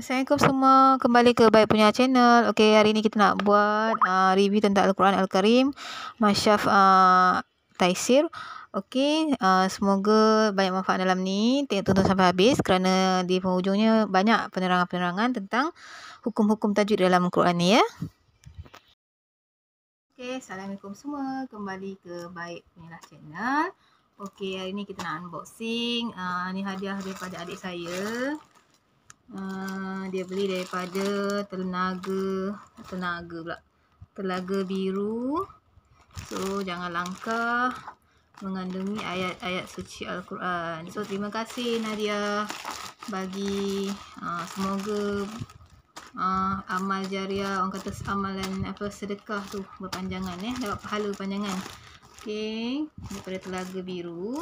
Assalamualaikum semua, kembali ke Baik Punya Channel. Okey, hari ni kita nak buat review tentang Al-Quran Al-Karim, Masyaf Taisir. Okey, semoga banyak manfaat dalam ni. Tonton sampai habis kerana di penghujungnya banyak penerangan-penerangan tentang hukum-hukum tajwid dalam Al-Quran ni ya. Okey, Assalamualaikum semua, kembali ke Baik Punya Channel. Okey, hari ni kita nak unboxing. Ni hadiah daripada adik saya. Dia beli daripada Telaga Biru. So jangan langkah mengandungi ayat-ayat suci Al-Quran. So terima kasih Nadia bagi semoga amal jariah, orang kata amalan sedekah tu berpanjangan dapat pahala berpanjangan. Okey, daripada Telaga Biru.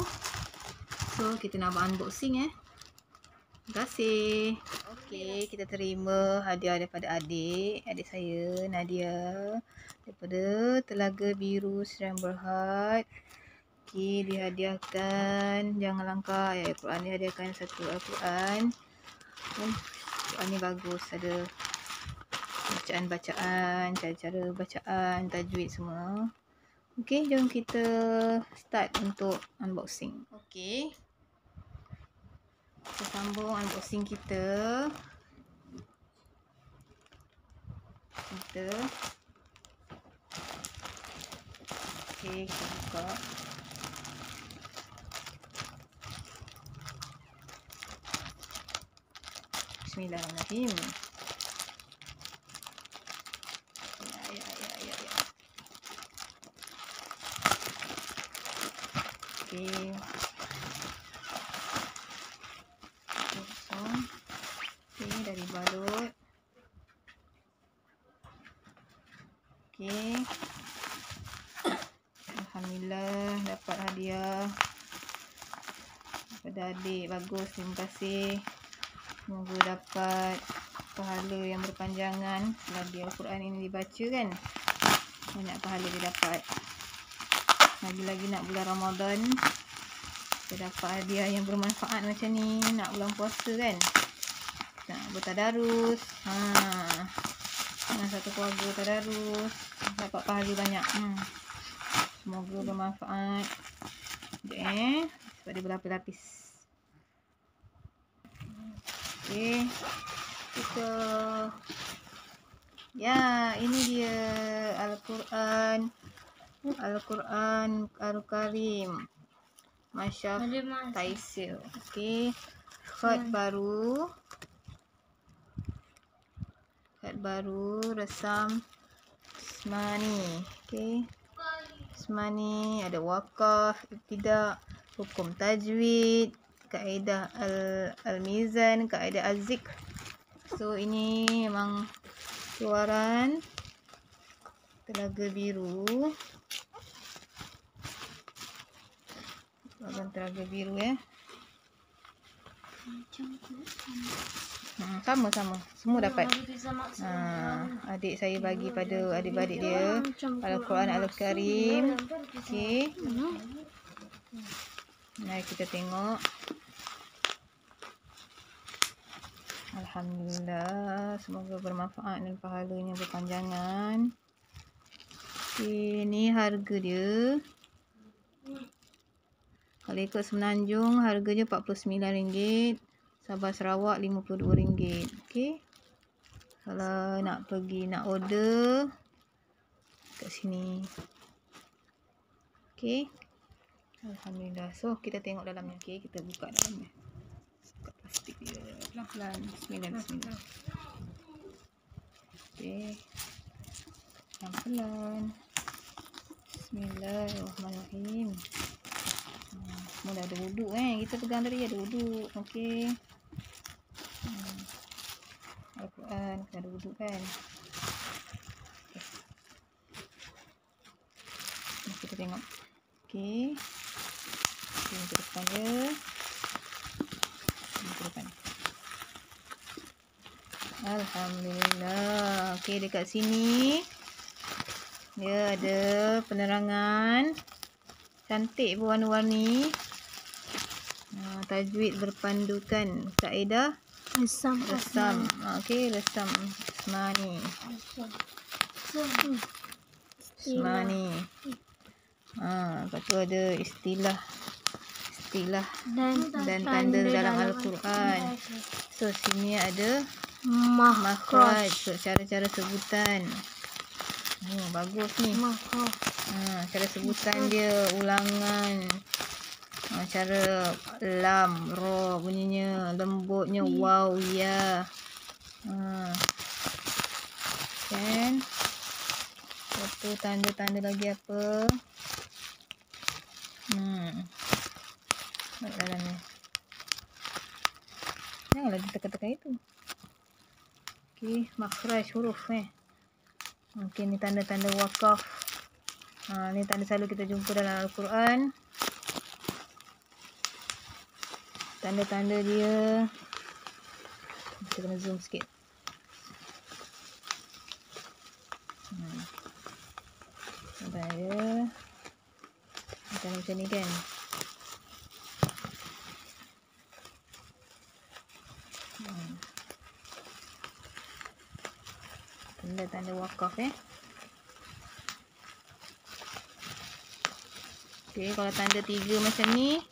So kita nak buat unboxing Terima kasih. Okey, kita terima hadiah daripada adik saya Nadia daripada Telaga Biru Sdn Bhd. Okey, dihadiahkan jangan langkah ayat Al-Quran, dihadiahkan satu Al-Quran. Al-Quran ni bagus, ada bacaan-bacaan, cara-cara bacaan, tajwid semua. Okey, jom kita start untuk unboxing. Okey, kita sambung unboxing kita. Okey, kita buka. Bismillahirrahmanirrahim. Okey. Okey, dari balut. Okey. Alhamdulillah dapat hadiah daripada adik. Bagus, terima kasih. Semoga dapat pahala yang berpanjangan selagi Al-Quran ini dibaca kan. Banyak pahala dia dapat. Lagi-lagi nak bulan Ramadan, kita dapat hadiah yang bermanfaat macam ni. Nak bulan puasa kan, nak bertadarus. Dengan satu keluarga tadarus, dapat pahala banyak. Semoga bermanfaat. Sebab dia berlapis-lapis. Okey, kita ini dia Al-Quran Al-Karim Masyaf Taisir. Okey, khat baru resam Ismani. Okey, Ismani, ada wakaf, ibtidak, hukum tajwid, kaedah al-mizan, kaedah az-zikr. So ini memang keluaran Telaga Biru. Telaga Biru sama-sama semua dapat. Adik saya bagi pada adik-adik dia Al-Quran Al-Karim. Okey, mari kita tengok. Alhamdulillah, semoga bermanfaat dan pahalanya berpanjangan. Ini harga dia. Kalau ikut Semenanjung harganya RM49, Sabah Sarawak RM52. Okey, kalau nak order kat sini. Okey, alhamdulillah. So kita tengok dalamnya. Okey, kita buka dalamnya. Buka plastik dia pelan-pelan. Bismillah. Okey, pelan-pelan. Bismillahirrahmanirrahim. Semua dah ada wuduk kita pegang tadi ada wuduk. Okey, Al-Quran kena ada wuduk kan. Okay, kita tengok. Okey, ke depan dia. Ke depan. Alhamdulillah. Okey, dekat sini dia ada penerangan cantik berwarna-warni. Tajwid berpandukan, kaedah Resam. Resam. Okey, resam. Ismani. Ismani. Lepas tu ada istilah dan tanda dalam Al-Quran. So sini ada makhraj. So cara-cara sebutan. Bagus ni. Cara sebutan dia, ulangan. Cara lam, ra bunyinya, lembutnya, waw, ya. Kan? Lepas tu tanda-tanda lagi apa? Dalam ni. Janganlah ditekan-tekan itu. Okey, makhraj huruf Mungkin ni tanda-tanda wakaf. Ni tanda selalu kita jumpa dalam Al-Quran. Tanda-tanda dia. Kita kena zoom sikit. Tanda dia. Tanda macam ni kan. Tanda-tanda wakaf Okey, kalau tanda 3 macam ni,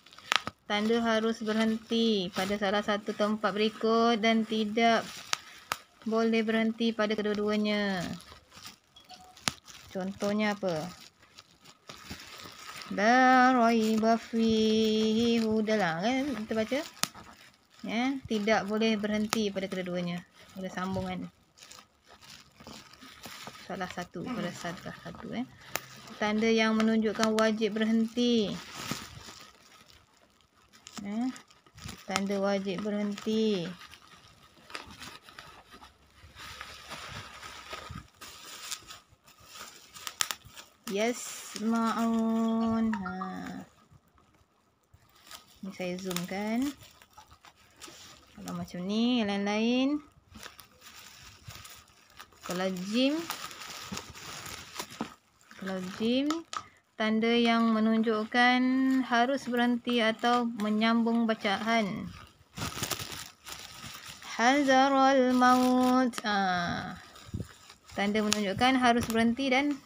tanda harus berhenti pada salah satu tempat berikut dan tidak boleh berhenti pada kedua-duanya. Contohnya apa? La raiba fihi hudalah, kan kita baca. Tidak boleh berhenti pada kedua-duanya. Ada sambungan. Salah satu. Tanda yang menunjukkan wajib berhenti. Tanda wajib berhenti. Yasma'un. Ni saya zoom kan. Kalau macam ni, yang lain-lain. Kalau jim, tanda yang menunjukkan harus berhenti atau menyambung bacaan. Hazarul maut. Tanda menunjukkan harus berhenti dan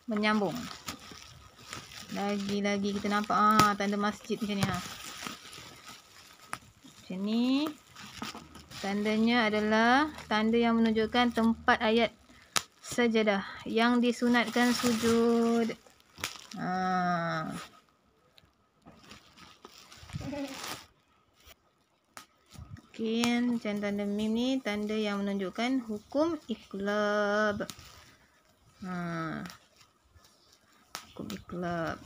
menyambung. Lagi-lagi kita nampak tanda masjid macam ni. Macam ni. Tandanya adalah tanda yang menunjukkan tempat ayat sajadah yang disunatkan sujud. Okey, macam tanda mim ni, tanda yang menunjukkan hukum iqlab. Hukum iqlab.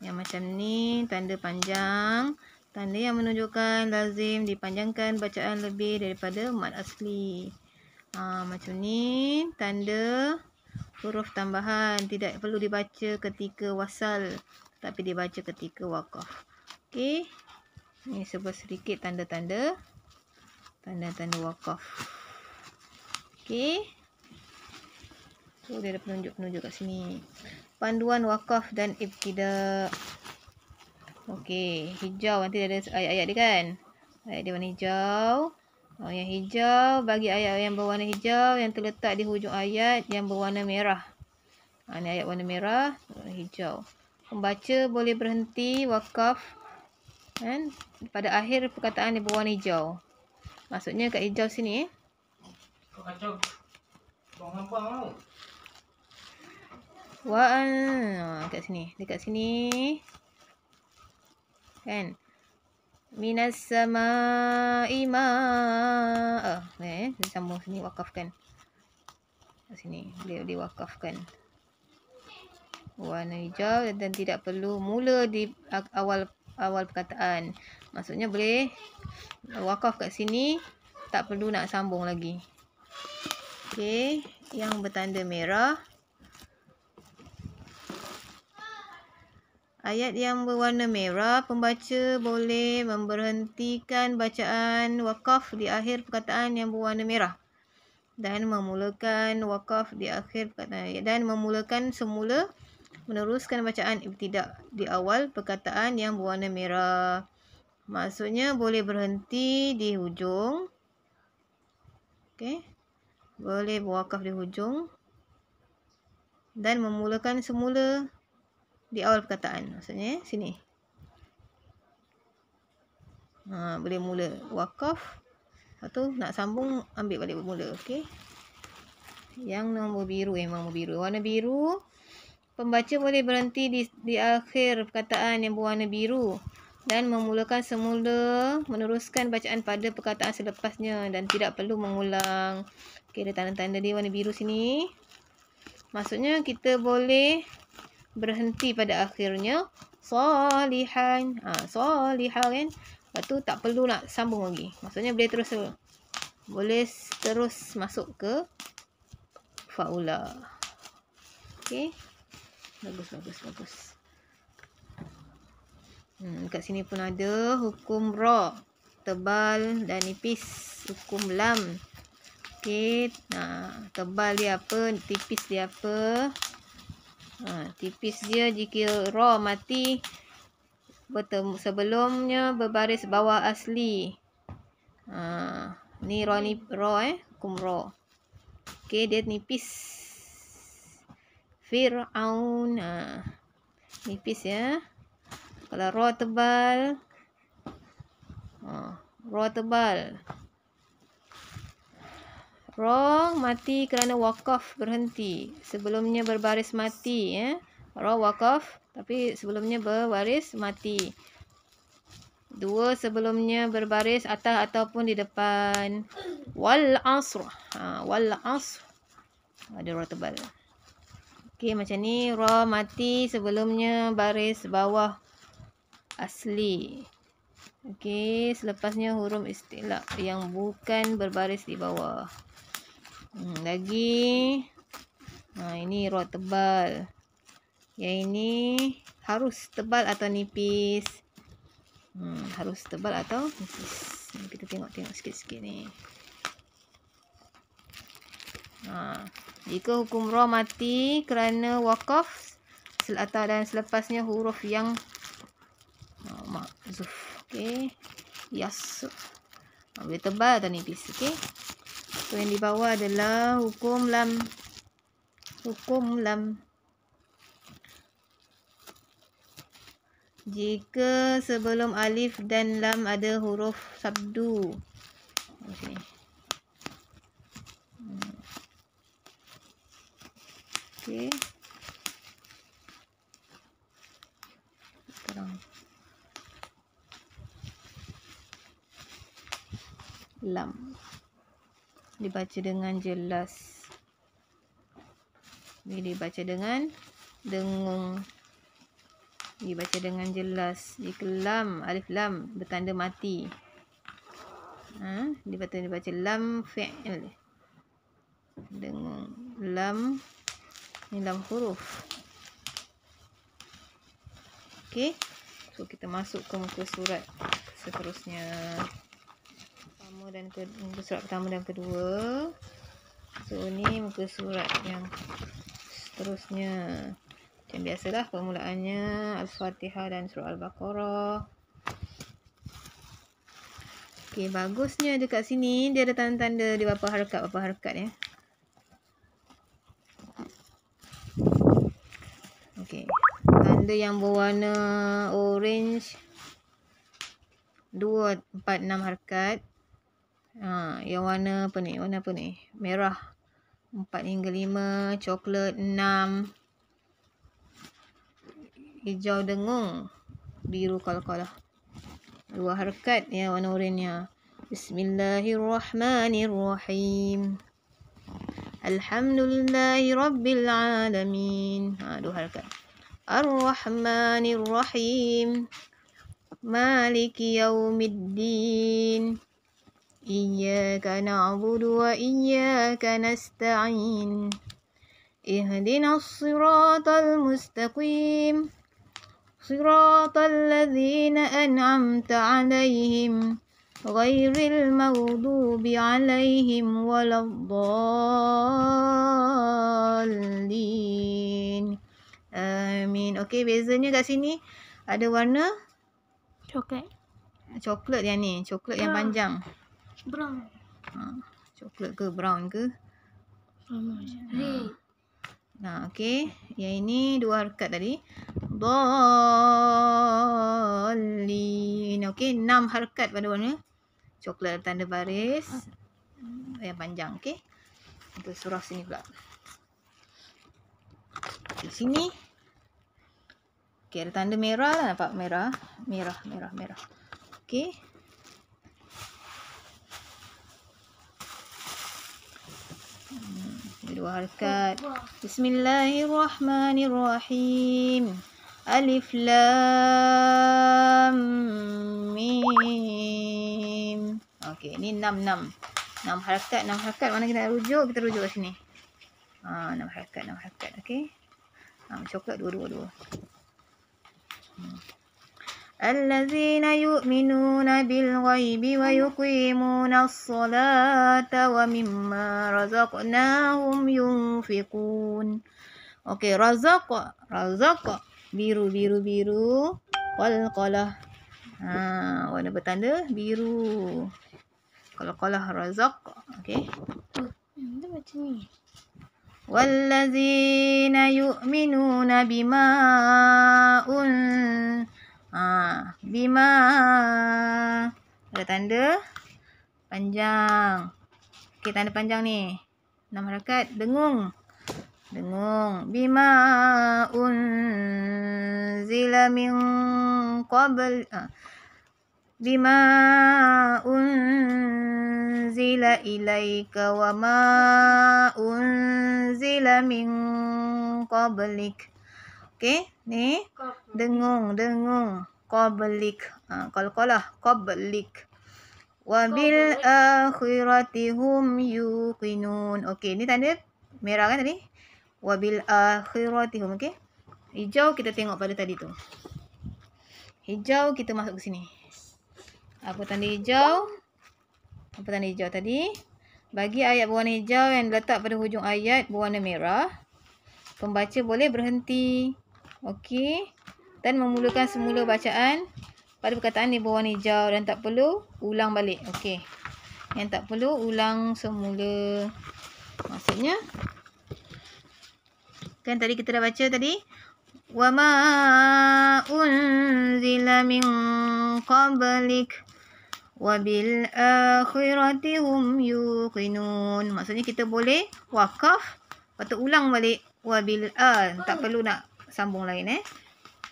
Yang macam ni, tanda panjang. Tanda yang menunjukkan lazim dipanjangkan bacaan lebih daripada mad asli. Macam ni, tanda huruf tambahan. Tidak perlu dibaca ketika wasal, tapi dibaca ketika wakaf. Okey. Ini sedikit tanda-tanda wakaf. Okey. So, dia ada penunjuk-penunjuk kat sini. Panduan wakaf dan ibtida. Okey, hijau nanti ada ayat-ayat dia kan. Ayat dia warna hijau. Yang hijau bagi ayat yang berwarna hijau yang terletak di hujung ayat yang berwarna merah. Ni ayat warna merah, warna hijau. Pembaca boleh berhenti wakaf kan pada akhir perkataan yang berwarna hijau. Maksudnya kat hijau sini. Kacau. Bang hampang kat sini, dekat sini. Kan? Minas sama'i ma'a. Dia sambung sini, wakafkan. Kat sini, dia diwakafkan. Warna hijau dan tidak perlu mula di awal perkataan. Maksudnya boleh wakaf kat sini, tak perlu nak sambung lagi. Okey, yang bertanda merah. Ayat yang berwarna merah, pembaca boleh memberhentikan bacaan wakaf di akhir perkataan yang berwarna merah dan memulakan wakaf di akhir perkataan dan memulakan semula meneruskan bacaan ibtidak di awal perkataan yang berwarna merah. Maksudnya boleh berhenti di hujung Okey. Boleh berwakaf di hujung. Dan memulakan semula di awal perkataan. Maksudnya sini. Boleh mula wakaf. Lepas tu nak sambung, ambil balik bermula. Okey. Yang nombor biru, memang nombor biru. Warna biru, pembaca boleh berhenti di akhir perkataan yang berwarna biru dan memulakan semula meneruskan bacaan pada perkataan selepasnya dan tidak perlu mengulang. Okey, ada tanda-tanda dia warna biru sini. Maksudnya kita boleh berhenti pada akhirnya. Salihan. Salihah kan. Lepas tu tak perlu nak sambung lagi. Maksudnya boleh terus masuk ke faula. Okey. Bagus. Kat sini pun ada hukum ra. Tebal dan nipis. Hukum lam. Okey. Tebal dia apa? Tipis dia apa? Tipis dia jika ra mati sebelumnya berbaris bawah asli. Ni ra hukum ra. Okey, dia nipis. Fir'aun. Nipis ya. Kalau ra tebal. Ra mati kerana wakaf berhenti. Sebelumnya berbaris mati ya. Ra wakaf tapi sebelumnya berbaris mati. 2 sebelumnya berbaris atas ataupun di depan. Wal asr. Wal asr. Ada ra tebal. Okey, macam ni ra mati sebelumnya baris bawah asli. Okey, selepasnya huruf istilah yang bukan berbaris di bawah. Lagi. Ini ra tebal. Yang ini harus tebal atau nipis. Harus tebal atau nipis. Kita tengok sikit-sikit ni. Jika hukum ra mati kerana wakaf dan selepasnya huruf yang mahzuf. Okey. Yas. Boleh tebal atau nipis. Okey. So yang di bawah adalah hukum lam. Hukum lam. Jika sebelum alif dan lam ada huruf sabdu. Sini. Okey. Sekarang. Lam. Dibaca dengan jelas. Ini dibaca dengan dengung. Dibaca dengan jelas. Jika lam, alif lam bertanda mati. Dibaca lam fi'il. Dengung. Lam. Ini lam huruf. Okey. So kita masuk ke muka surat seterusnya. Muka surat pertama dan kedua. So ni muka surat yang seterusnya. Macam biasalah permulaannya Al-Fatihah dan Surah Al-Baqarah. Okey, bagusnya dekat sini dia ada tanda-tanda di beberapa harakat ya. Okey. Tanda yang berwarna orange 2, 4, 6 harakat. Yang warna apa ni? Merah 4 hingga 5, coklat 6. Hijau dengung, biru qalqalah. 2 harakat ya warna oranye. Bismillahirrahmanirrahim. Alhamdulillahi rabbil alamin. 2 harakat. Ar-Rahmanir-Rahim. Maliki yaumiddin. Iyyaka na'budu wa iyyaka nasta'in. Ihdinas siratal mustaqim. Siratal ladzina an'amta 'alaihim ghairil maghdubi 'alaihim waladdallin. Amin. Okey, bezanya kat sini ada warna coklat yang ni, coklat yang panjang. Brown. Coklat ke brown ke? Sama je. Nah, okey. Yang ini 2 harakat tadi. Dallin. Okey, 6 harakat pada warna coklat, tanda baris yang panjang. Okey. Untuk surah sini pula. Di sini. Okey, ada tanda merah lah. Nampak merah. Merah. Okey. Dua harakat. Bismillahirrahmanirrahim. Alif Lam Mim. Okey, ni 6 harakat. 6 harakat mana kita nak rujuk? Kita rujuk kat sini. 6 harakat. Okey. Coklat dua. Allazina yu'minuna bil ghaibi wa yuqimuna as-salata wa mimma razaqnahum yunfiqun. Okey, razaq biru. Qalqalah. Warna bertanda biru. Qalqalah razaq. Okey. Kita baca ni. Wallazina yu'minuna bima ada tanda panjang. Okey, tanda panjang ni 6 harakat. Dengung. Bima unzila min qabl bima unzila ilaika wa ma unzila min qablik. Okey, ni dengung qablik. Qalqalah qablik. Wa bil akhirati hum yuqinun. Okey, ni tanda merah kan tadi? Wa bil akhirati hum. Okey. Hijau kita tengok pada tadi tu. Hijau kita masuk ke sini. Apa tanda hijau tadi? Bagi ayat berwarna hijau yang letak pada hujung ayat berwarna merah, pembaca boleh berhenti. Okey. Dan memulakan semula bacaan pada perkataan yang berwarna hijau dan tak perlu ulang balik. Okey. Yang tak perlu ulang semula. Maksudnya, kan tadi kita dah baca tadi. Wa ma unzila min qablik wa bil akhirati hum yuqinun. Maksudnya kita boleh wakaf, lepas tu ulang balik wa bil tak perlu nak sambung lain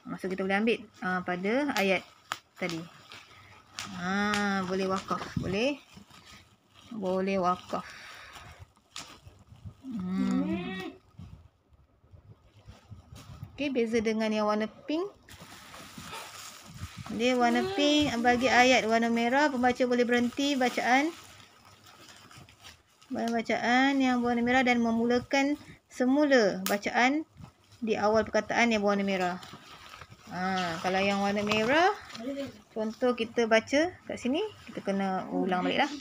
Maksud kita boleh ambil pada ayat tadi. Boleh wakaf, boleh wakaf. Okey, beza dengan yang warna pink. Dia warna pink, bagi ayat warna merah, pembaca boleh berhenti bacaan yang berwarna merah dan memulakan semula bacaan di awal perkataan yang berwarna merah. Kalau yang warna merah, contoh kita baca kat sini, kita kena ulang balik lah.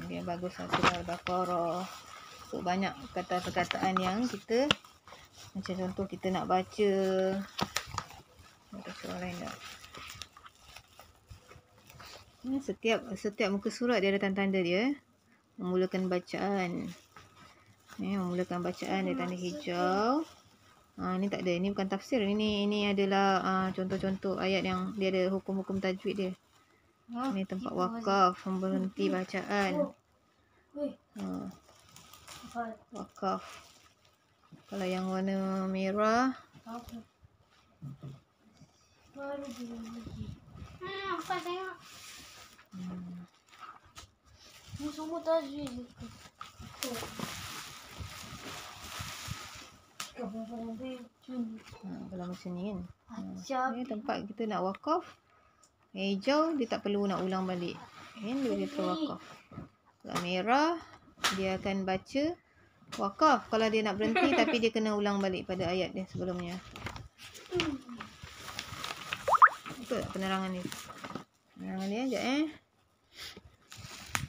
Dia bagus surah Al-Baqarah. So, banyak kata-perkataan yang kita, macam contoh kita nak baca surah lain tak? Setiap muka surat dia ada tanda-tanda dia. Memulakan bacaan. Memulakan bacaan dia tanda hijau. Ni tak ada. Ni bukan tafsir. Ini adalah contoh-contoh ayat yang dia ada hukum-hukum tajwid dia. Ni tempat wakaf, berhenti bacaan. Wakaf. Kalau yang warna merah, tengok. Ni semua tajwid. kalau macam ni kan. Ni tempat kita nak wakaf. Hijau dia tak perlu nak ulang balik. Dia terwakaf. Kalau merah dia akan baca wakaf kalau dia nak berhenti tapi dia kena ulang balik pada ayat dia sebelumnya. Betul tak penerangan ni? Penerangan dia sekejap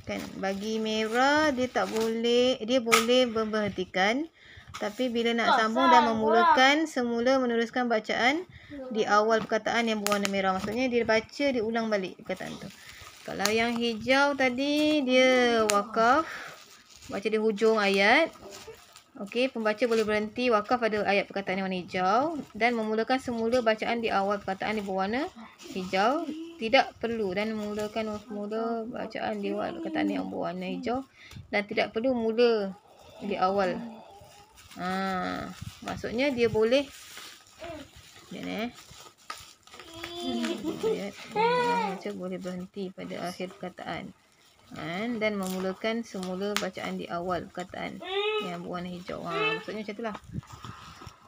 Kan bagi merah dia tak boleh, dia boleh berhentikan. Tapi bila nak sambung dan memulakan semula meneruskan bacaan di awal perkataan yang berwarna merah. Maksudnya dia baca, dia ulang balik perkataan tu. Kalau yang hijau tadi dia wakaf, baca di hujung ayat. Okey, pembaca boleh berhenti wakaf pada ayat perkataan yang warna hijau dan memulakan semula bacaan di awal perkataan yang berwarna hijau. Tidak perlu dan memulakan semula bacaan di awal perkataan yang berwarna hijau dan tidak perlu mula di awal. Maksudnya dia boleh baca boleh berhenti pada akhir perkataan dan memulakan semula bacaan di awal perkataan yang berwarna hijau. Maksudnya macam itulah.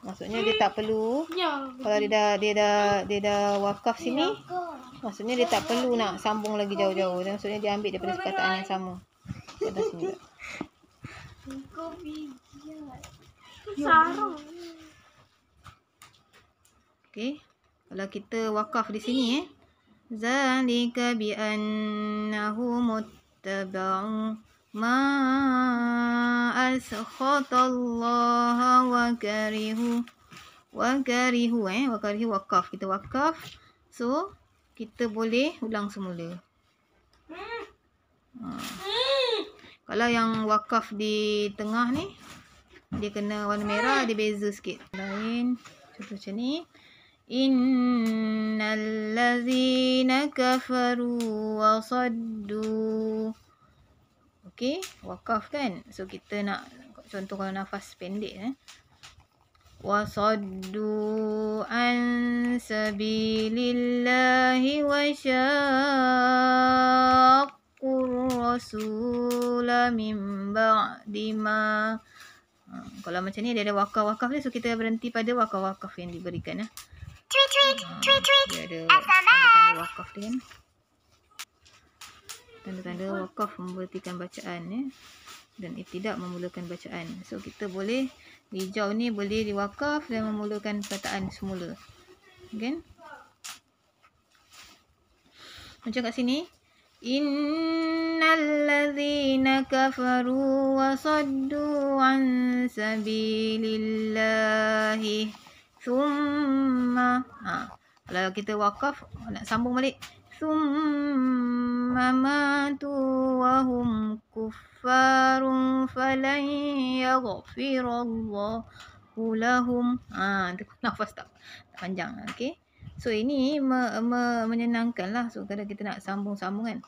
Maksudnya dia tak perlu, kalau dia dah wakaf sini, maksudnya dia tak perlu nak sambung lagi jauh-jauh. Maksudnya dia ambil daripada perkataan yang sama. Kat sini tak. Okey. Kalau kita wakaf di sini zalika bi annahu muttaba'u ma askhatallaha wa karihu wakaf. Kita wakaf. So kita boleh ulang semula. Kalau yang wakaf di tengah ni dia kena warna merah, dia beza sikit. Lain contoh macam ni. Innal ladzina kafaru wa saddu. Okey, wakaf kan? So kita nak contoh kalau nafas pendek wa saddu an sabilillahi wa syaqqur rasula min ba'di ma. Kalau macam ni dia ada wakaf-wakaf dia, so kita berhenti pada wakaf-wakaf yang diberikan dia ada tanda-tanda wakaf dia kan. Tanda-tanda wakaf memberhentikan bacaan dan ibtidak memulakan bacaan. So kita boleh hijau ni boleh diwakaf dan memulakan perkataan semula. Kan? Macam kat sini. Innal ladzina kafaru wa saddu an sabilillahi thumma. Kalau kita wakaf nak sambung balik. Thumma matu wa hum kuffarun falan yaghfirallahu lahum. Nafas tak panjang. Okey. So ini menyenangkan lah. So kadang kita nak sambung-sambung kan.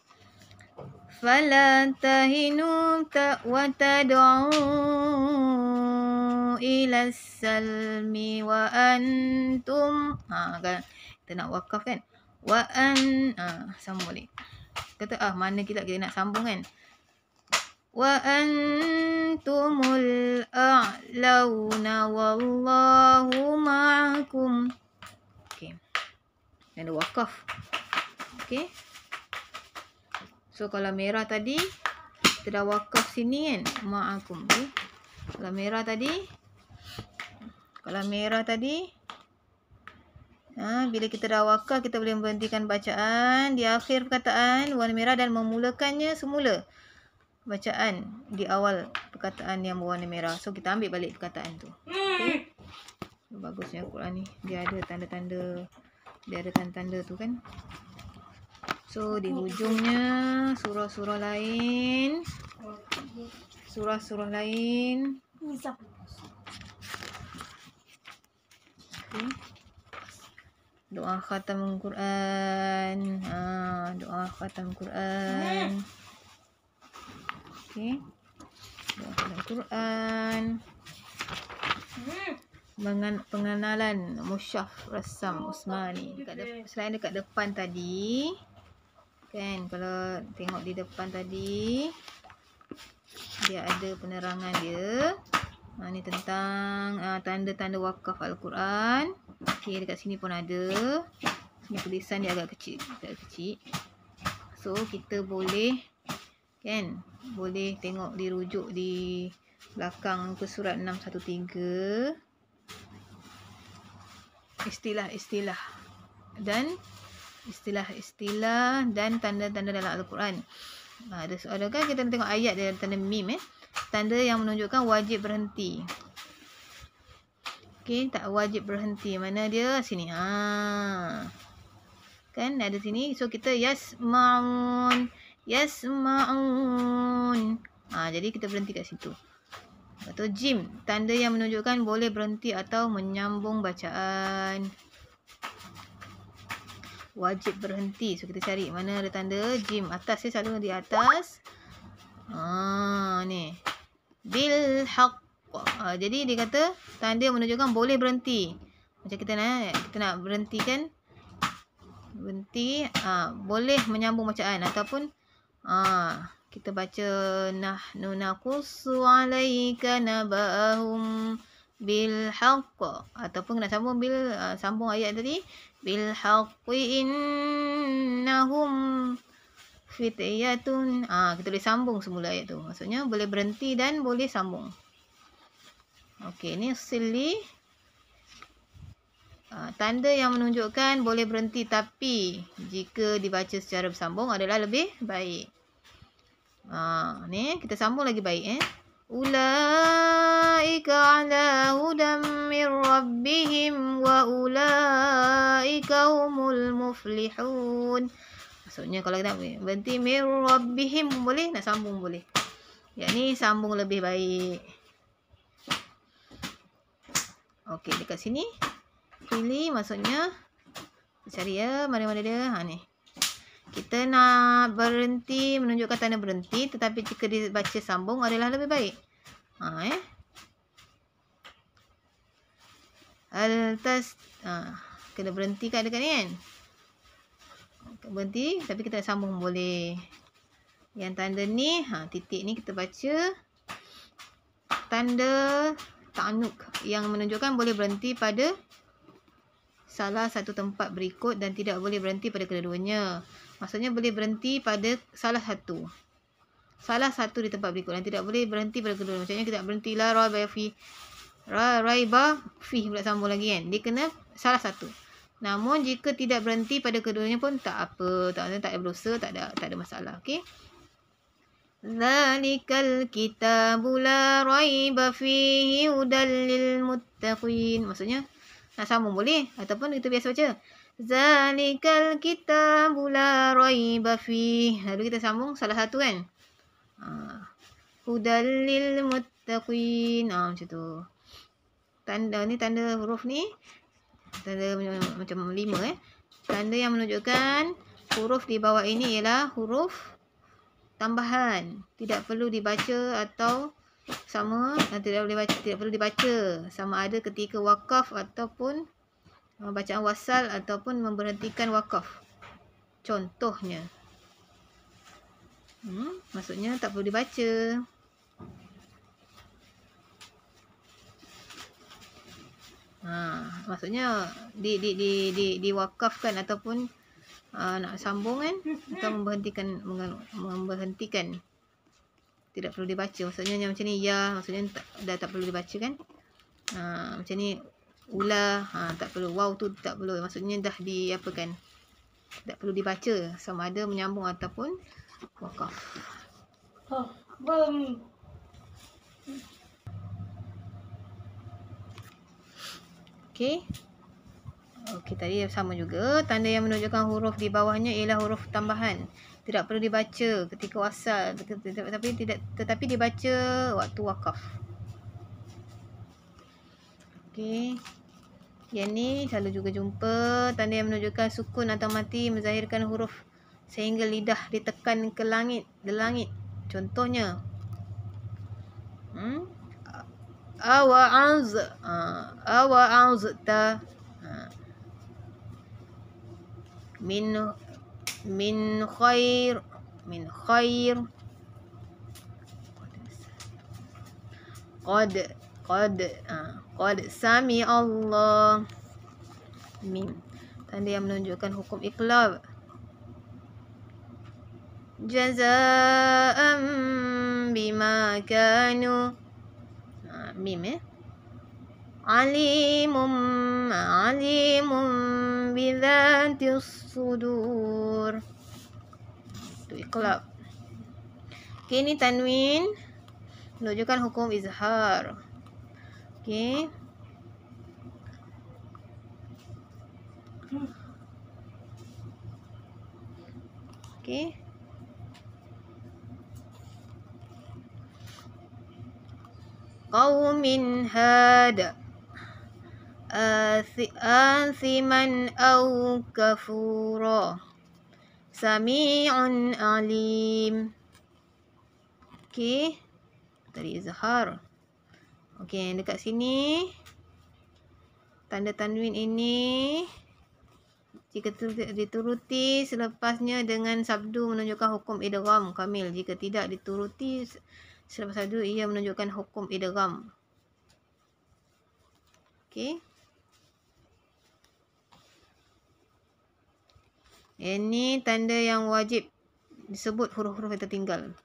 Fala tahinu wa tad'u ila salmi wa antum. Kan kita nak wakaf kan. Wa sambung balik. Kata mana kita nak sambung kan. Wa antumul a'launa wallahu ma'akum. Okey. Dan ada wakaf. Okey. So kalau merah tadi kita dah wakaf sini kan. Ma'akum. Okay. Kalau merah tadi bila kita dah wakaf kita boleh berhentikan bacaan di akhir perkataan warna merah dan memulakannya semula bacaan di awal perkataan yang berwarna merah. So kita ambil balik perkataan tu. Okey. Bagusnya Al-Quran ni. Dia ada tanda-tanda tu kan. So di hujungnya surah-surah lain. Okay. Doa khatam Quran. Doa khatam Quran. Okey. Doa khatam Quran. Pengenalan Mushaf Rassam Usmani. Selain dekat depan tadi. Kan kalau tengok di depan tadi dia ada penerangan dia. Ni tentang tanda-tanda wakaf Al-Quran. Okey, dekat sini pun ada. Sini tulisan dia agak kecil. So kita boleh kan, boleh tengok dirujuk di belakang ke surat 613. Istilah-istilah dan tanda-tanda dalam Al-Quran. Ada kan kita tengok ayat dia tanda mim tanda yang menunjukkan wajib berhenti. Okey, tak wajib berhenti. Mana dia? Sini. Kan ada sini. So kita yasma'un. Yasma'un. Jadi kita berhenti kat situ. Atau jim, tanda yang menunjukkan boleh berhenti atau menyambung bacaan. Wajib berhenti. So kita cari mana ada tanda jim. Atas selalu di atas. Ni. Bil haqq. Jadi dia kata tanda menunjukkan boleh berhenti. Macam kita nak berhenti kan? Berhenti. Boleh menyambung bacaan ataupun kita baca nahnu naqussu 'alaika naba'ahum bil haqq, ataupun nak sambung sambung ayat tadi bil haqqi innahum fityatun. Kita boleh sambung semula ayat tu. Maksudnya boleh berhenti dan boleh sambung. Okey, ni silly. Tanda yang menunjukkan boleh berhenti tapi jika dibaca secara bersambung adalah lebih baik. Ni kita sambung lagi baik. Ulaika ala hudam min rabbihim wa ulaika humul muflihun. Maksudnya kalau kita nak berhenti min rabbihim boleh, nak sambung boleh. Yang ni sambung lebih baik. Okey, dekat sini pilih, maksudnya cari mana-mana dia. Ni. Kita nak berhenti, menunjukkan tanda berhenti, tetapi jika dibaca sambung adalah lebih baik. Kena berhenti kat dekat ni kan. Berhenti, tapi kita sambung boleh. Yang tanda ni, titik ni kita baca tanda ta'anuk yang menunjukkan boleh berhenti pada salah satu tempat berikut dan tidak boleh berhenti pada kedua-duanya. Maksudnya boleh berhenti pada salah satu di tempat berikut dan tidak boleh berhenti pada kedua-duanya. Maksudnya kita berhenti la raiba fi pula sambung lagi kan. Dia kena salah satu. Namun jika tidak berhenti pada keduanya pun tak apa, tak ada berdosa, tak ada masalah. Okey. Zalikal kitabu la raiba fihi hudal lil muttaqin. Maksudnya nak sambung boleh ataupun kita biasa baca zalikal kitabu la raiba fihi. Lalu kita sambung salah satu kan. Hudal lil muttaqin. Macam tu. Tanda ni, tanda huruf ni tanda macam 5 Tanda yang menunjukkan huruf di bawah ini ialah huruf tambahan. Tidak perlu dibaca atau sama, tidak perlu dibaca sama ada ketika wakaf ataupun bacaan wasal ataupun memberhentikan wakaf. Contohnya. Maksudnya tak perlu dibaca. Maksudnya diwakafkan ataupun nak sambung kan atau memberhentikan tidak perlu dibaca. Maksudnya macam ni maksudnya dah tak perlu dibaca kan. Macam ni ula tak perlu, waw tu tak perlu, maksudnya dah diapakan, tak perlu dibaca sama ada menyambung ataupun wakaf. Okey, tadi sama juga. Tanda yang menunjukkan huruf di bawahnya ialah huruf tambahan. Tidak perlu dibaca ketika wasal, tetapi dibaca waktu wakaf. Okey. Yang ni selalu juga jumpa tanda yang menunjukkan sukun atau mati menzahirkan huruf sehingga lidah ditekan ke langit. Contohnya awa'azta min khair qad sami Allah. Mim, tanda yang menunjukkan hukum iqlab. Jazaan bima kanu. Mim alimun bidhatis sudur. Itu iqlab. Okey, ni tanwin menunjukkan hukum izhar. Okey. Okey. Qaumin hada athiman au kafura sami'un alim. Okey. Tadi izhar. Okey, dekat sini tanda tanwin ini jika dituruti selepasnya dengan sabdu menunjukkan hukum idgham kamil. Jika tidak dituruti selepas sabdu, ia menunjukkan hukum idgham. Okey. Ini tanda yang wajib disebut huruf-huruf yang tertinggal.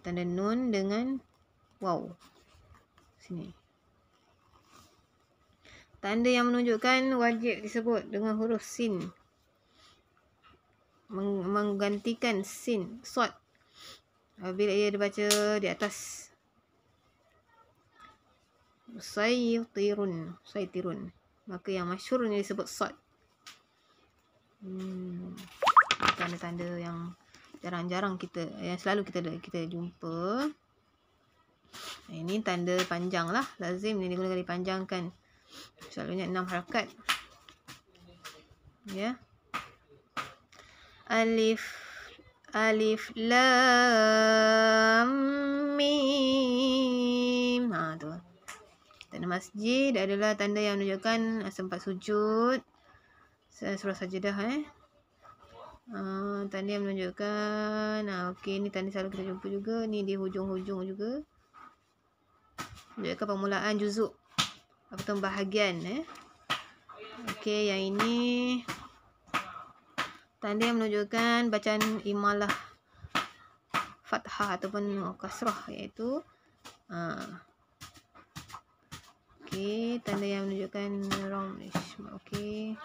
Tanda nun dengan waw. Sini. Tanda yang menunjukkan wajib disebut dengan huruf sin. Menggantikan sin, sod. Bila ia dibaca di atas. Saytirun. Maka yang masyhur ni disebut sod. Tanda-tanda yang jarang-jarang yang selalu kita jumpa. Ini tanda panjang lah. Lazim ni digunakan dipanjangkan. Selalunya 6 harakat. Ya. Alif lam mim. Tu. Tanda masjid adalah tanda yang menunjukkan sempat sujud. Surah Sajdah tanda yang menunjukkan okey, ni tanda selalu kita jumpa juga. Ni di hujung-hujung juga. Menunjukkan permulaan juzuk atau bahagian okey, yang ini tanda yang menunjukkan bacaan imalah fathah ataupun kasrah, iaitu okey, tanda yang menunjukkan romlish. Okey.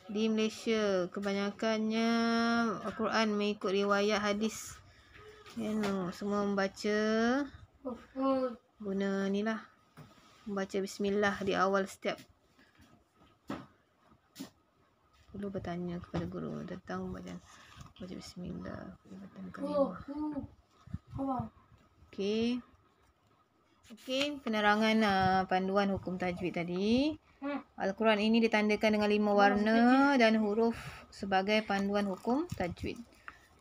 Di Malaysia kebanyakannya Al-Quran mengikut riwayat hadis. Semua membaca guna ni lah, membaca bismillah di awal setiap. Perlu bertanya kepada guru tentang baca bismillah. Okey. Okey, penerangan panduan hukum tajwid tadi. Al-Quran ini ditandakan dengan 5 warna dan huruf sebagai panduan hukum tajwid.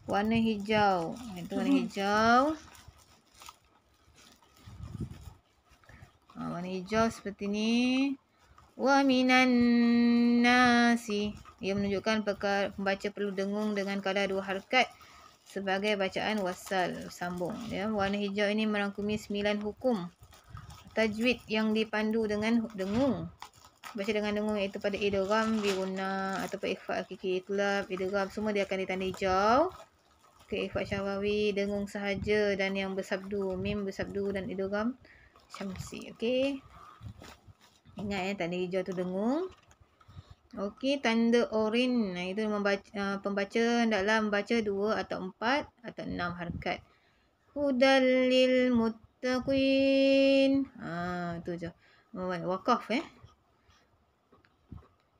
Warna hijau, itu warna hijau. Warna hijau seperti ni. Wa minan nasi. Ia menunjukkan pembaca perlu dengung dengan kadar 2 harakat sebagai bacaan wasal, sambung. Ya, warna hijau ini merangkumi 9 hukum tajwid yang dipandu dengan dengung. Baca dengan dengung iaitu pada idgham bi gunna ataupun ikhfa hakiki, iqlab, idgham, semua dia akan ditanda hijau. Okey, ikhfa syawawi, dengung sahaja, dan yang bersabdu, mim bersabdu, dan idgham syamsi. Okey. Ingat tanda hijau tu dengung. Okey, tanda oren, itu pembaca hendaklah membaca 2 atau 4 atau 6 harakat. Hudal lil muttaqin. Tu je. Waqaf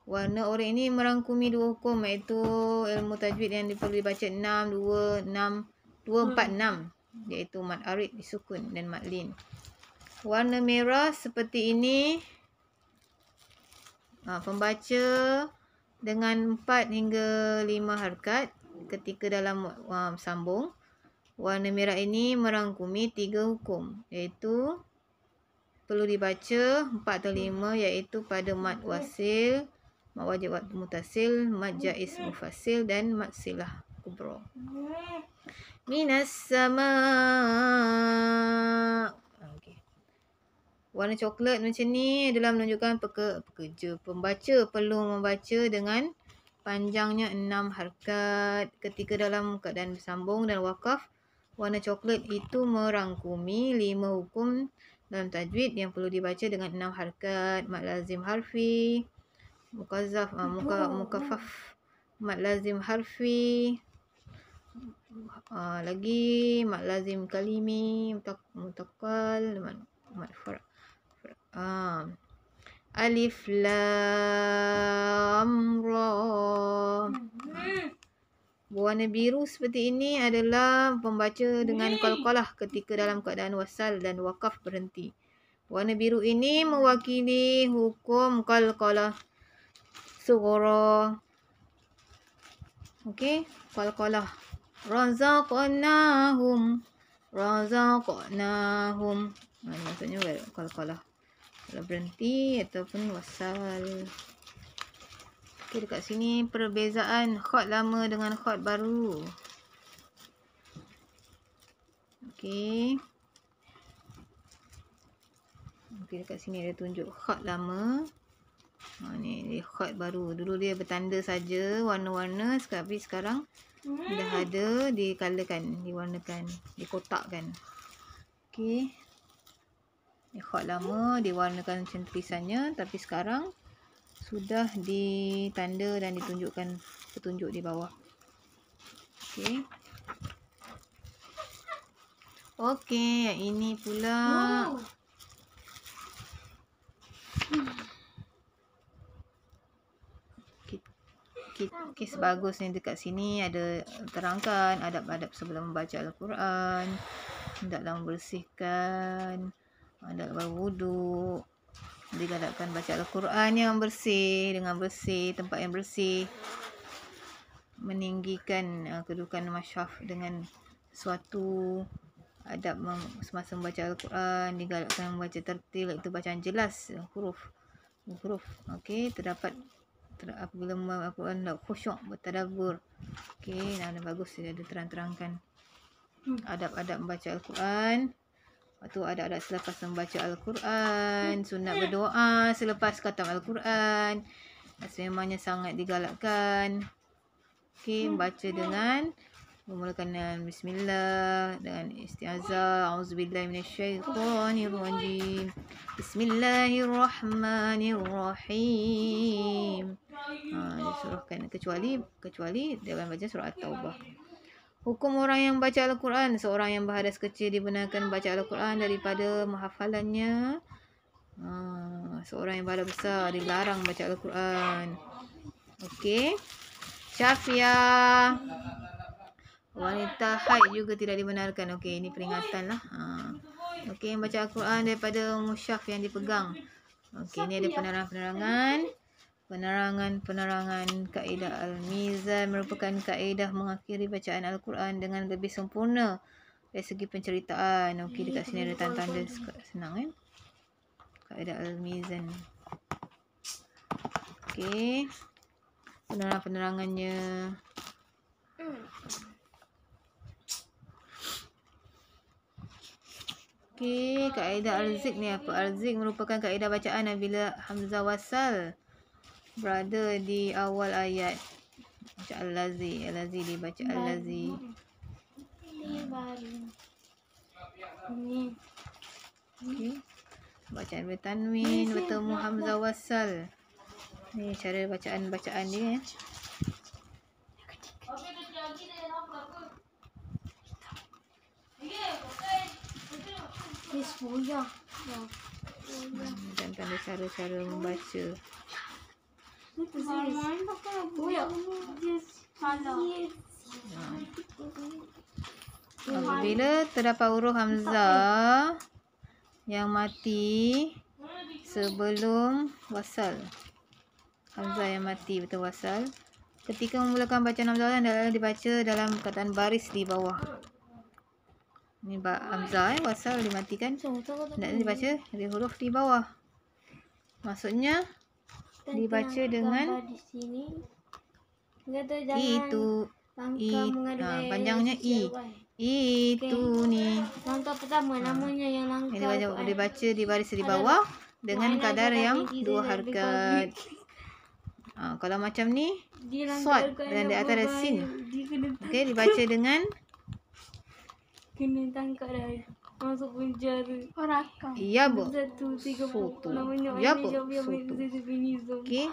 Warna oranye ini merangkumi 2 hukum, iaitu ilmu tajwid yang perlu dibaca 2, 4, 6, iaitu mad arid disukun dan mad lin. Warna merah seperti ini, pembaca dengan 4 hingga 5 harakat ketika dalam sambung. Warna merah ini merangkumi 3 hukum, iaitu perlu dibaca 4 atau 5, iaitu pada mad wasil, mad wajib mutasil, mad jaiz mufasil, dan mad silah kubra. Minas sama. Okey. Warna coklat macam ni adalah menunjukkan pembaca perlu membaca dengan panjangnya 6 harakat ketika dalam keadaan bersambung dan wakaf. Warna coklat itu merangkumi 5 hukum dalam tajwid yang perlu dibaca dengan 6 harakat. Mad lazim harfi, mukazaf, mukafaf, mad lazim harfi, lagi mad lazim kalimi, mutakal, mad Alif Lam Ra. Berwarna biru seperti ini adalah pembaca dengan qalqalah ketika dalam keadaan wasal dan wakaf berhenti. Warna biru ini mewakili hukum qalqalah sughra. Okey, qalqalah. Razaqnahum. Ini maksudnya qalqalah. Kalau berhenti ataupun wasal. Okey, dekat sini perbezaan khat lama dengan khat baru. Okey. Okey, dekat sini dia tunjuk khat lama. Ni dia khat baru. Dulu dia bertanda saja warna-warna, tapi sekarang dah ada dicolorkan, diwarnakan, dikotakkan. Okey. Ni khat lama diwarnakan macam tulisannya, tapi sekarang sudah ditanda dan ditunjukkan petunjuk di bawah. Okey. Okey, yang ini pula. Kes bagus ni dekat sini ada terangkan adab-adab sebelum membaca Al-Quran, hendaklah membersihkan, hendaklah berwuduk, digalakkan baca Al-Quran yang bersih, dengan bersih, tempat yang bersih, meninggikan kedudukan mushaf dengan suatu adab semasa membaca Al-Quran, digalakkan membaca tertil, iaitu bacaan jelas huruf. Okey, terdapat apabila Al-Quran khusyuk, bertadabbur. Okey, ada bagus dia ada terang-terangkan adab-adab membaca Al-Quran. Lepas tu adab-adab selepas membaca Al-Quran, sunat berdoa selepas khatam Al-Quran. Sememangnya sangat digalakkan. Okey, membaca dengan memulakan dengan bismillah, dengan isti'azah, auzubillahi minasyaitonirrajim. Bismillahirrahmanirrahim. Disuruhkan kecuali dia akan baca surah At-Taubah. Hukum orang yang baca Al-Quran, seorang yang berhadas kecil dibenarkan baca Al-Quran daripada menghafalannya. Seorang yang berhadas besar dilarang baca Al-Quran. Okey. Syafiah. Wanita haid juga tidak dibenarkan. Okey, ini peringatan lah. Okey, membaca Al-Quran daripada mushaf yang dipegang. Okey, ini ada penerangan. Penerangan kaedah Al-Mizan merupakan kaedah mengakhiri bacaan Al-Quran dengan lebih sempurna dari segi penceritaan. Okey, dekat sini ada tanda-tanda senang kan. Kaedah Al-Mizan. Okey. Penerangannya. Okey, kaedah Al-Zik ni apa? Al-Zik merupakan kaedah bacaan apabila hamzah wasal berada di awal ayat. Baca Al-Lazi. Al-Lazi dibaca Al-Lazi. Okey. Bacaan bertanwin bertemu hamzah wasal. Ni cara bacaan dia. Dan tanda cara-cara membaca. Apabila terdapat huruf hamzah yang mati sebelum wasal, hamzah yang mati betul wasal, ketika memulakan bacaan hamzah adalah dibaca dalam kataan baris di bawah. Ni hamzah wasal dimatikan, nak dibaca dari huruf di bawah. Maksudnya dibaca dengan itu, panjangnya i. Itu ni. Langkah pertama namanya yang langkah dibaca di baris di bawah dengan kadar yang 2 harakat. Kalau macam ni swat dan di atas ada sin. Okey, dibaca dengan kena tangkap dah. Masuk penjara. Rakam. Ya, bu. 1:30. Namanya ya, bu. Okey.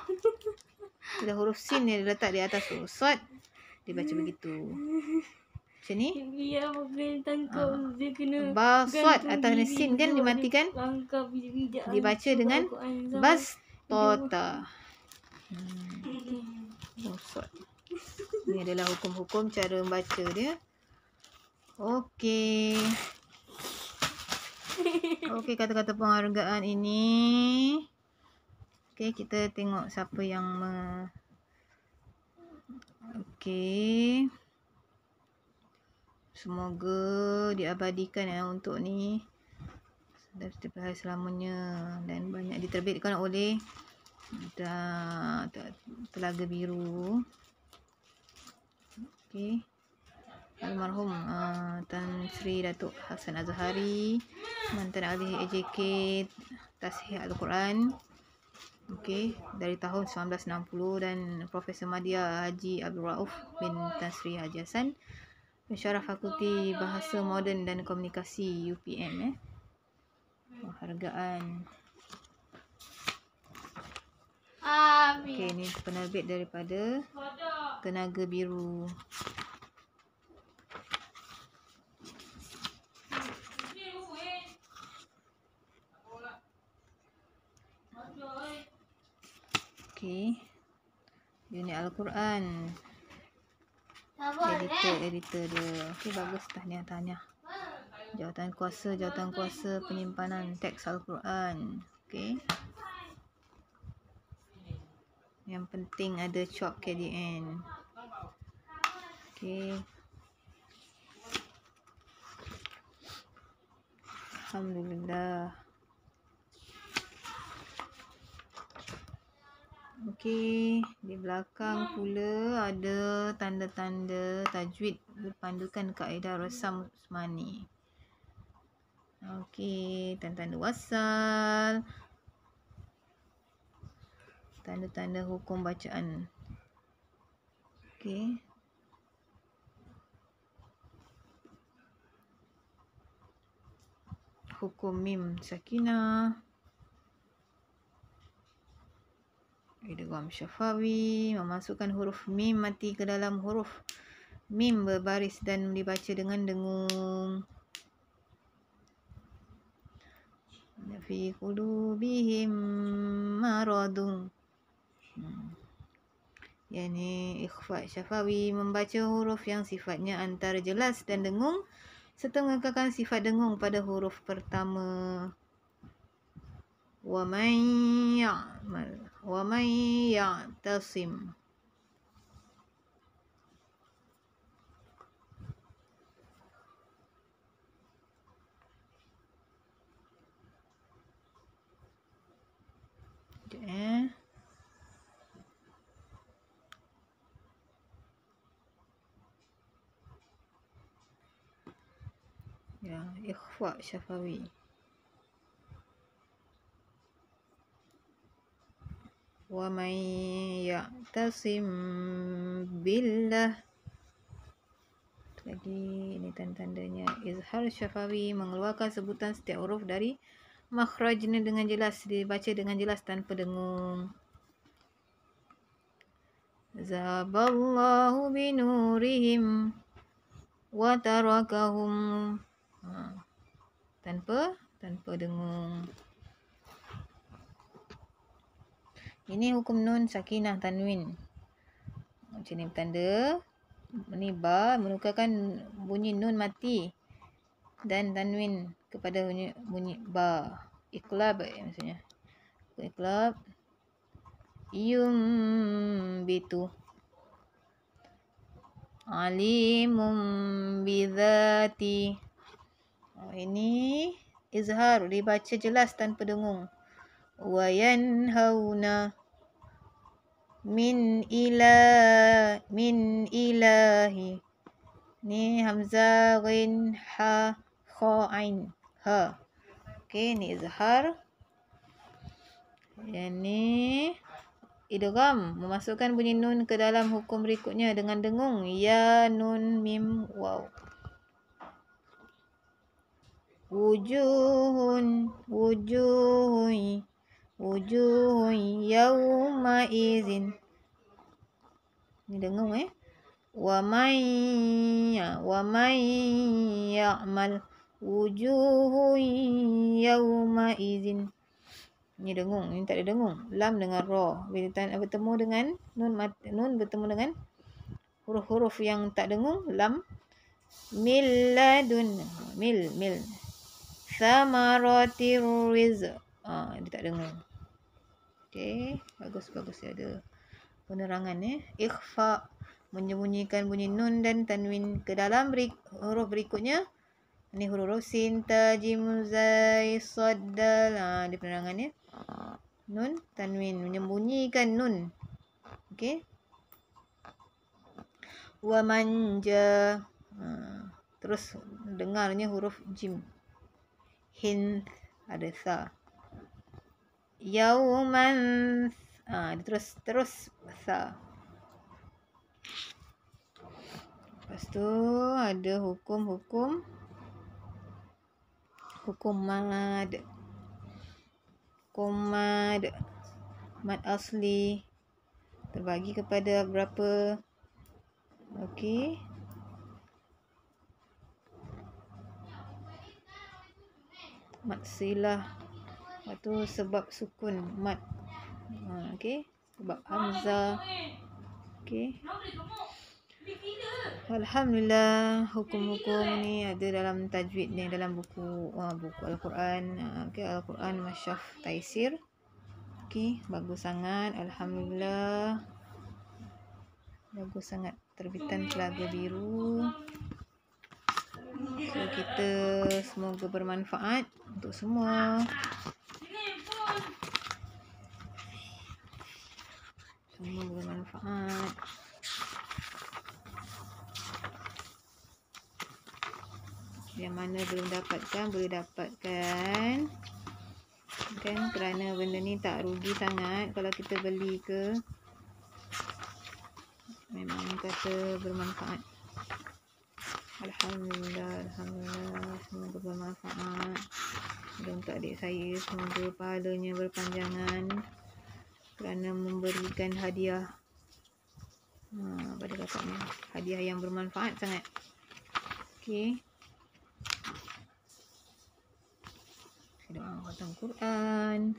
Sudah huruf sin ni letak di atas huruf swat. Dibaca begitu. Macam ni. Biar kena tangkap. Dia kena Basot atas sin kan dimatikan. Dibaca dengan bastota. Basot. Ini adalah hukum-hukum cara membaca dia. Okey. Okey, kata-kata penghargaan ini. Okey, kita tengok siapa yang okey. Semoga diabadikan untuk ni dari selamanya dan banyak diterbitkan oleh Telaga Biru. Okey. Almarhum Tan Sri Datuk Hassan Azhari, mantan ahli AJK Tashih Al-Quran. Okey, dari tahun 1960 dan Profesor Madya Haji Abdul Rauf bin Tan Sri Haji Hassan, pensyarah Fakulti Bahasa Moden dan Komunikasi UPM. Penghargaan. Okey, ni penerbit daripada Tenaga Biru. Okey. Unit Al-Quran. Editor dia. Okey, bagus tahniah. Jawatan kuasa penyimpanan teks Al-Quran. Okey. Yang penting ada chalk KDN. Okey. Alhamdulillah. Okey, di belakang pula ada tanda-tanda tajwid berpandukan kaedah Rasam Usmani. Okey, tanda-tanda wasal. Tanda-tanda hukum bacaan. Okey. Hukum mim sakinah. Idgham syafawi, memasukkan huruf mim mati ke dalam huruf mim berbaris dan dibaca dengan dengung. Fi qulubihim maradun. Yani ikhfa syafawi, membaca huruf yang sifatnya antara jelas dan dengung serta mengekalkan sifat dengung pada huruf pertama. Wa man ya'tasim. Ya, ikhfa syafawi. Wa man ya'tasim billah. Lagi ini tanda-tandanya. Izhar syafawi, mengeluarkan sebutan setiap huruf dari makhrajnya dengan jelas, dibaca dengan jelas tanpa dengung. Zaballahu binurihim wa tarakahum. Tanpa dengung. Ini hukum nun sakinah tanwin. Macam ni tanda. Ini ba menukarkan bunyi nun mati dan tanwin kepada bunyi ba. Iqlab maksudnya. Iqlab. Bitu. Alimum bidhati. Ini izhar, dibaca jelas tanpa dengung. Wa yanhauna min ilahi. Ni hamzah ghain ha kha ain ha. Okey, ni izhar. Yang ni idgham, memasukkan bunyi nun ke dalam hukum berikutnya dengan dengung. Ya nun mim waw. Wujuhun yawma izin. Ni dengung wa man ya'mal wujuhun yawma idzin. Ni dengung, ni tak ada dengung. Lam dengan ra. Bila bertemu dengan nun bertemu dengan huruf-huruf yang tak dengung, lam. Mil ladun, mil samaratir rizq. Dia tak dengung. Okey, bagus ada penerangan Ikhfa, menyembunyikan bunyi nun dan tanwin ke dalam huruf berikutnya. Ni huruf sin, ta, jim, zai, sad, dal. Dia penerangannya. Nun, tanwin, menyembunyikan nun. Okey. Wa manja. Terus dengarnya huruf jim. Hin, ada sa. Yauman. Dia terus sa. Lepas tu ada hukum mad. Mad asli terbagi kepada berapa? Okey. Mad silah. Lepas tu sebab sukun mad. Okey. Sebab hamzah. Okey. Alhamdulillah, hukum-hukum ni ada dalam tajwid ni, dalam buku Al-Quran. Okey, Al-Quran Masyaf Taisir. Okey, bagus sangat. Alhamdulillah. Bagus sangat. Terbitan Telaga Biru. So, kita semoga bermanfaat untuk semua. Semua bermanfaat. Yang mana belum dapatkan, boleh dapatkan. Kan, kerana benda ni tak rugi sangat kalau kita beli ke. Memang kata bermanfaat. Alhamdulillah, semoga bermanfaat. Dan untuk adik saya, semoga pahalanya berpanjangan kerana memberikan hadiah pada kakaknya. Hadiah yang bermanfaat sangat. Okey. Doa khatam Quran.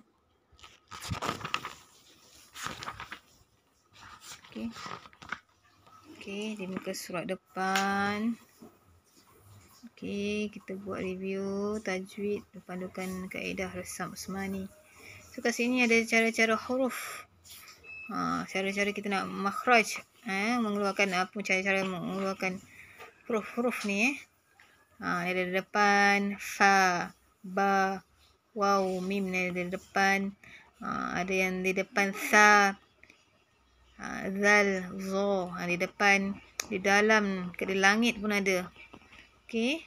Okey, di muka surat depan. Okey, kita buat review tajwid pandukan kaedah Resam Usmani. So kat sini ada cara-cara huruf. Cara-cara kita nak makhraj, mengeluarkan cara-cara mengeluarkan huruf-huruf ni. Ada di depan fa, ba, waw, mim ni ada di depan. Ada yang di depan sa, zal, zo, di depan, di dalam, ke di langit pun ada. Okey.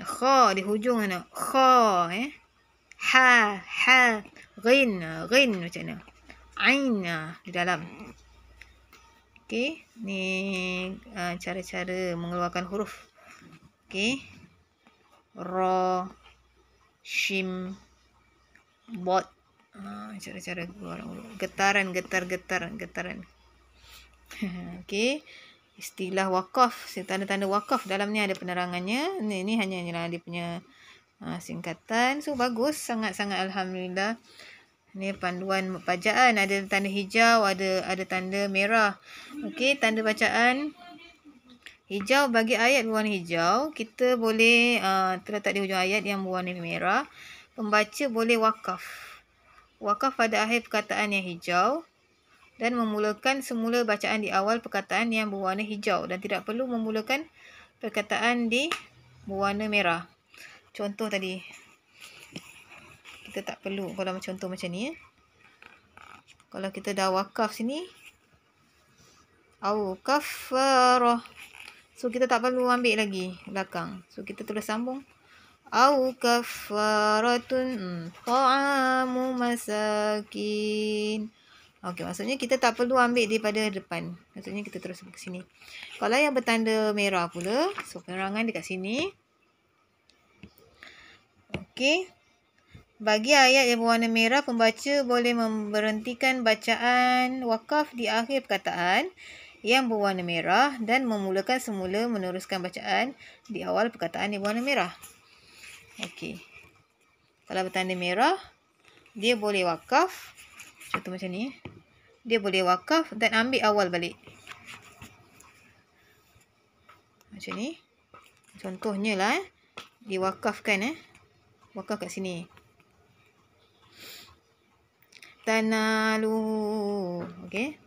Kha di hujung mana? Kha, ha, ghin macam mana? Ain di dalam. Okey, ni cara-cara mengeluarkan huruf. Okey. Ra, shim, bot. Cara-cara keluar getaran. Okey. Istilah wakaf, tanda-tanda wakaf dalam ni ada penerangannya. Ni hanya dia punya singkatan. So bagus, sangat-sangat alhamdulillah. Ni panduan bacaan, ada tanda hijau, ada tanda merah. Okey, tanda bacaan hijau bagi ayat berwarna hijau, kita boleh terletak di hujung ayat yang berwarna merah. Pembaca boleh wakaf. Wakaf pada akhir perkataan yang hijau dan memulakan semula bacaan di awal perkataan yang berwarna hijau dan tidak perlu memulakan perkataan di berwarna merah. Contoh tadi, kita tak perlu kalau contoh macam ni. Kalau kita dah wakaf sini, au kafarah. So kita tak perlu ambil lagi belakang. So kita terus sambung. Au kafaratun ta'amu masakin. Okey, maksudnya kita tak perlu ambil daripada depan. Maksudnya kita terus ke sini. Kalau yang bertanda merah pula, so penerangan dekat sini. Okey. Bagi ayat yang berwarna merah, pembaca boleh memberhentikan bacaan wakaf di akhir perkataan yang berwarna merah dan memulakan semula meneruskan bacaan di awal perkataan yang berwarna merah. Okey. Kalau bertanda merah, dia boleh wakaf. Contoh macam ni. Dia boleh wakaf dan ambil awal balik. Macam ni. Contohnya lah. Diwakafkan. Wakaf kat sini. Tanalu. Okey.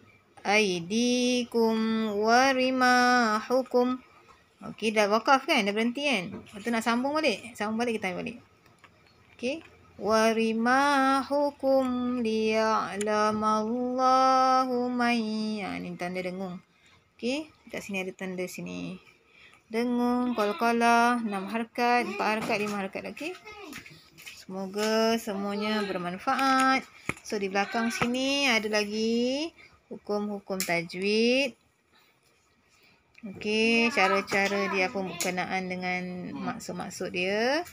Aidikum warimahukum. Okey, dah wakaf kan? Dah berhenti kan? Lepas tu nak sambung balik. Sambung balik, kita ambil balik. Okey. Warimahukum liya'lamallahu man. Ni tanda dengung. Okey. Kat sini ada tanda sini. Dengung, qalqalah, 6 harakat, 4 harakat, 5 harakat. Okey. Semoga semuanya bermanfaat. So, di belakang sini ada lagi hukum-hukum tajwid. Okey, cara-cara dia apa berkenaan dengan maksud-maksud dia.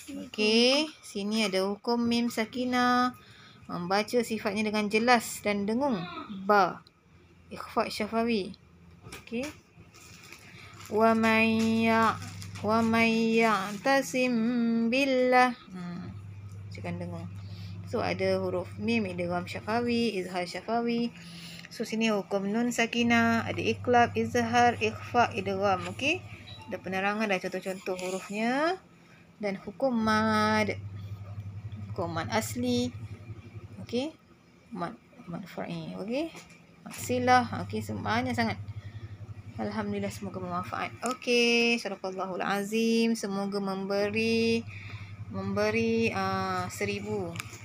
Okey, sini ada hukum mim sakinah. Membaca sifatnya dengan jelas dan dengung. Ba. Ikhfa' syafawi. Okey. Wa may ya'tasim billah. Bacakan dengung. So, ada huruf mim, idgham syafawi, izhar syafawi. So, sini hukum nun sakinah, ada iqlab, izhar, ikhfa, idgham. Okey. Ada penerangan dah contoh-contoh hurufnya. Dan hukum mad. Hukum mad asli. Okey. Mad far'i. Okey. Mad silah. Okey, banyak sangat. Alhamdulillah, semoga bermanfaat. Okey, sadaqallahul azim. Semoga memberi 1000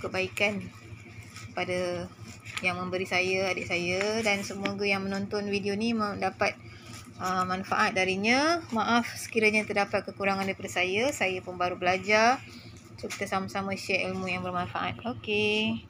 kebaikan kepada yang memberi saya, adik saya, dan semoga yang menonton video ni mendapat manfaat darinya. Maaf sekiranya terdapat kekurangan daripada saya pun baru belajar. So, kita sama-sama share ilmu yang bermanfaat. Okey.